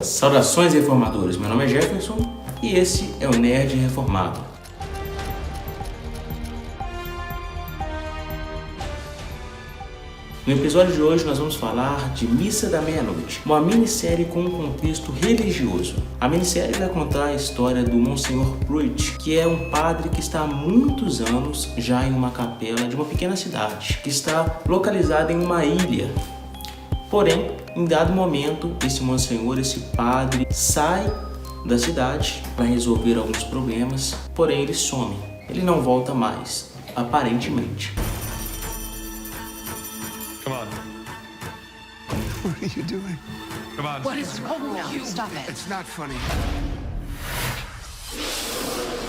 Saudações reformadores, meu nome é Jefferson e esse é o Nerd Reformado. No episódio de hoje nós vamos falar de Missa da Meia-Noite, uma minissérie com um contexto religioso. A minissérie vai contar a história do Monsenhor Pruitt, que é um padre que está há muitos anos já em uma capela de uma pequena cidade, que está localizada em uma ilha. Porém, em dado momento, esse monsenhor, esse padre, sai da cidade para resolver alguns problemas, porém ele some. Ele não volta mais, aparentemente. Come on. What are you doing? Come on. What is wrong with you? Stop it. It's not funny.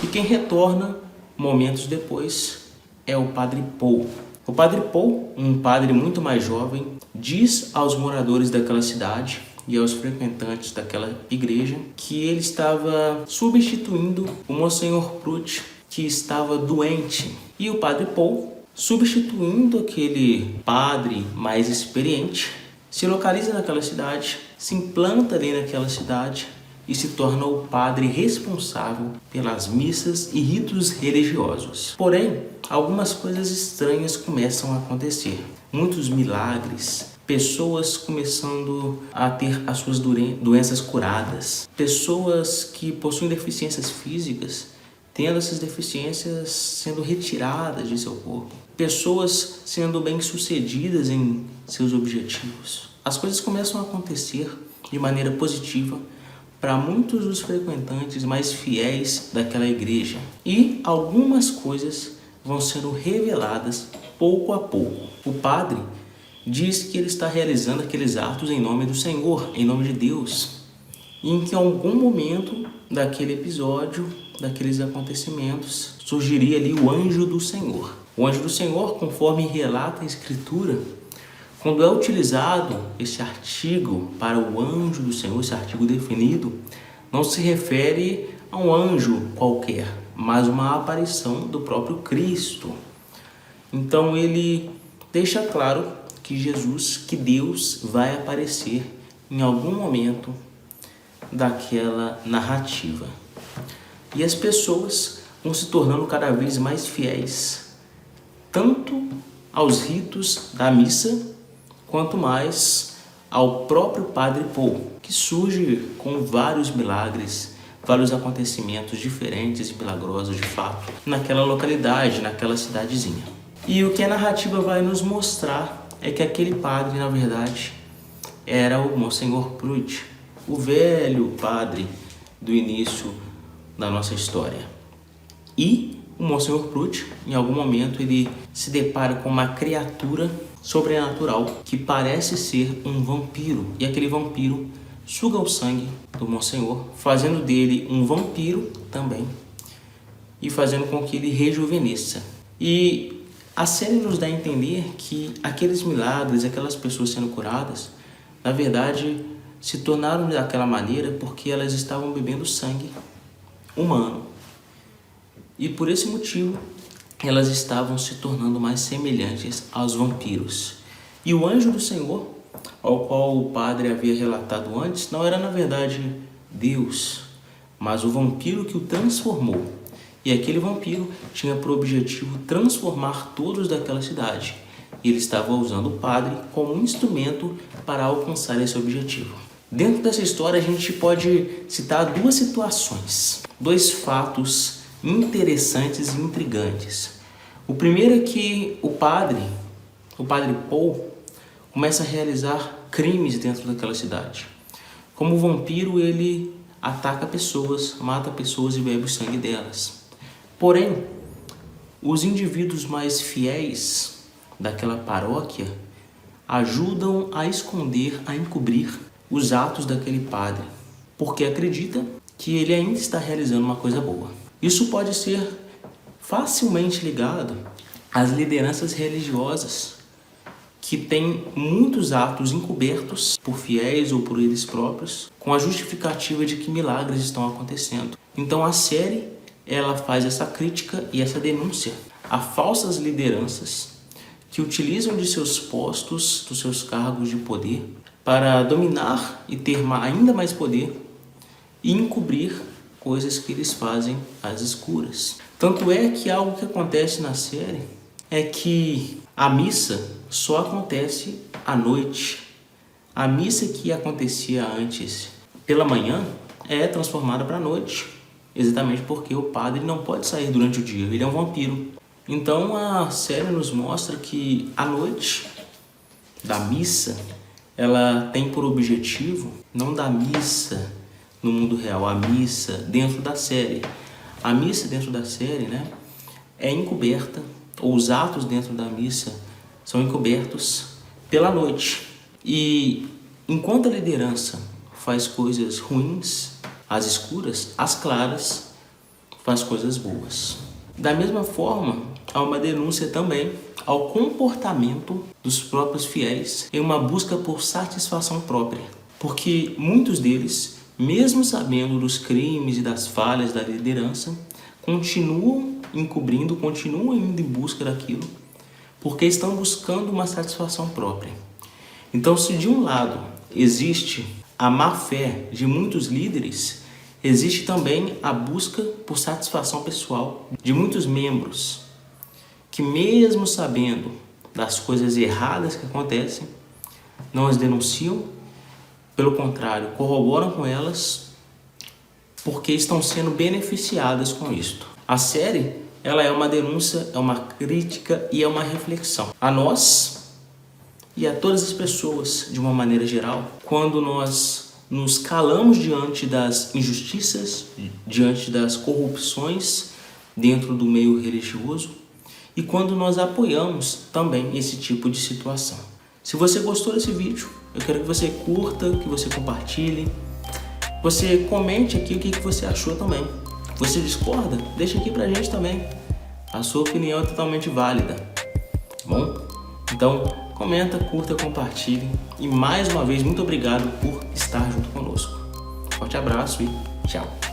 E quem retorna momentos depois é o Padre Paul. O Padre Paul, um padre muito mais jovem, diz aos moradores daquela cidade e aos frequentantes daquela igreja que ele estava substituindo o Monsenhor Pruitt, que estava doente. E o Padre Paul, substituindo aquele padre mais experiente, se localiza naquela cidade, se implanta ali naquela cidade e se torna o padre responsável pelas missas e ritos religiosos. Porém, algumas coisas estranhas começam a acontecer. Muitos milagres, pessoas começando a ter as suas doenças curadas, pessoas que possuem deficiências físicas, tendo essas deficiências sendo retiradas de seu corpo, pessoas sendo bem-sucedidas em seus objetivos. As coisas começam a acontecer de maneira positiva para muitos dos frequentantes mais fiéis daquela igreja. E algumas coisas vão sendo reveladas pouco a pouco. O padre diz que ele está realizando aqueles atos em nome do Senhor, em nome de Deus. E em que em algum momento daquele episódio, daqueles acontecimentos, surgiria ali o anjo do Senhor. O anjo do Senhor, conforme relata a Escritura, quando é utilizado esse artigo para o anjo do Senhor, esse artigo definido, não se refere a um anjo qualquer, mas uma aparição do próprio Cristo. Então ele deixa claro que Jesus, que Deus vai aparecer em algum momento daquela narrativa. E as pessoas vão se tornando cada vez mais fiéis, tanto aos ritos da missa, quanto mais ao próprio Padre Paul, que surge com vários milagres, vários acontecimentos diferentes e milagrosos de fato, naquela localidade, naquela cidadezinha. E o que a narrativa vai nos mostrar é que aquele padre, na verdade, era o Monsenhor Pruitt, o velho padre do início da nossa história. E o Monsenhor Pruitt, em algum momento, ele se depara com uma criatura sobrenatural que parece ser um vampiro. E aquele vampiro suga o sangue do Monsenhor, fazendo dele um vampiro também e fazendo com que ele rejuvenesça. E a série nos dá a entender que aqueles milagres, aquelas pessoas sendo curadas, na verdade, se tornaram daquela maneira porque elas estavam bebendo sangue humano. E por esse motivo, elas estavam se tornando mais semelhantes aos vampiros. E o anjo do Senhor, ao qual o padre havia relatado antes, não era na verdade Deus, mas o vampiro que o transformou. E aquele vampiro tinha por objetivo transformar todos daquela cidade. E ele estava usando o padre como um instrumento para alcançar esse objetivo. Dentro dessa história a gente pode citar duas situações, dois fatos interessantes e intrigantes. O primeiro é que o padre Paul, começa a realizar crimes dentro daquela cidade. Como vampiro, ele ataca pessoas, mata pessoas e bebe o sangue delas. Porém, os indivíduos mais fiéis daquela paróquia ajudam a esconder, a encobrir os atos daquele padre, porque acredita que ele ainda está realizando uma coisa boa. Isso pode ser facilmente ligado às lideranças religiosas que têm muitos atos encobertos por fiéis ou por eles próprios, com a justificativa de que milagres estão acontecendo. Então a série, ela faz essa crítica e essa denúncia a falsas lideranças que utilizam de seus postos, dos seus cargos de poder, para dominar e ter ainda mais poder e encobrir coisas que eles fazem às escuras. Tanto é que algo que acontece na série é que a missa só acontece à noite. A missa que acontecia antes pela manhã é transformada para a noite, exatamente porque o padre não pode sair durante o dia, ele é um vampiro. Então a série nos mostra que a noite da missa, ela tem por objetivo, não da missa no mundo real, a missa dentro da série. A missa dentro da série, né, é encoberta, ou os atos dentro da missa são encobertos pela noite. E enquanto a liderança faz coisas ruins, às escuras, às claras, faz coisas boas. Da mesma forma, há uma denúncia também ao comportamento dos próprios fiéis em uma busca por satisfação própria. Porque muitos deles, mesmo sabendo dos crimes e das falhas da liderança, continuam encobrindo, continuam indo em busca daquilo, porque estão buscando uma satisfação própria. Então, se de um lado existe a má fé de muitos líderes, existe também a busca por satisfação pessoal de muitos membros, que mesmo sabendo das coisas erradas que acontecem, não as denunciam, pelo contrário, corroboram com elas, porque estão sendo beneficiadas com isto. A série, ela é uma denúncia, é uma crítica e é uma reflexão a nós e a todas as pessoas de uma maneira geral, quando nós nos calamos diante das injustiças, diante das corrupções dentro do meio religioso e quando nós apoiamos também esse tipo de situação. Se você gostou desse vídeo, eu quero que você curta, que você compartilhe, você comente aqui o que você achou também. Você discorda? Deixa aqui pra gente também. A sua opinião é totalmente válida, tá bom? Então, comenta, curta, compartilhe e mais uma vez, muito obrigado por estar junto conosco. Forte abraço e tchau!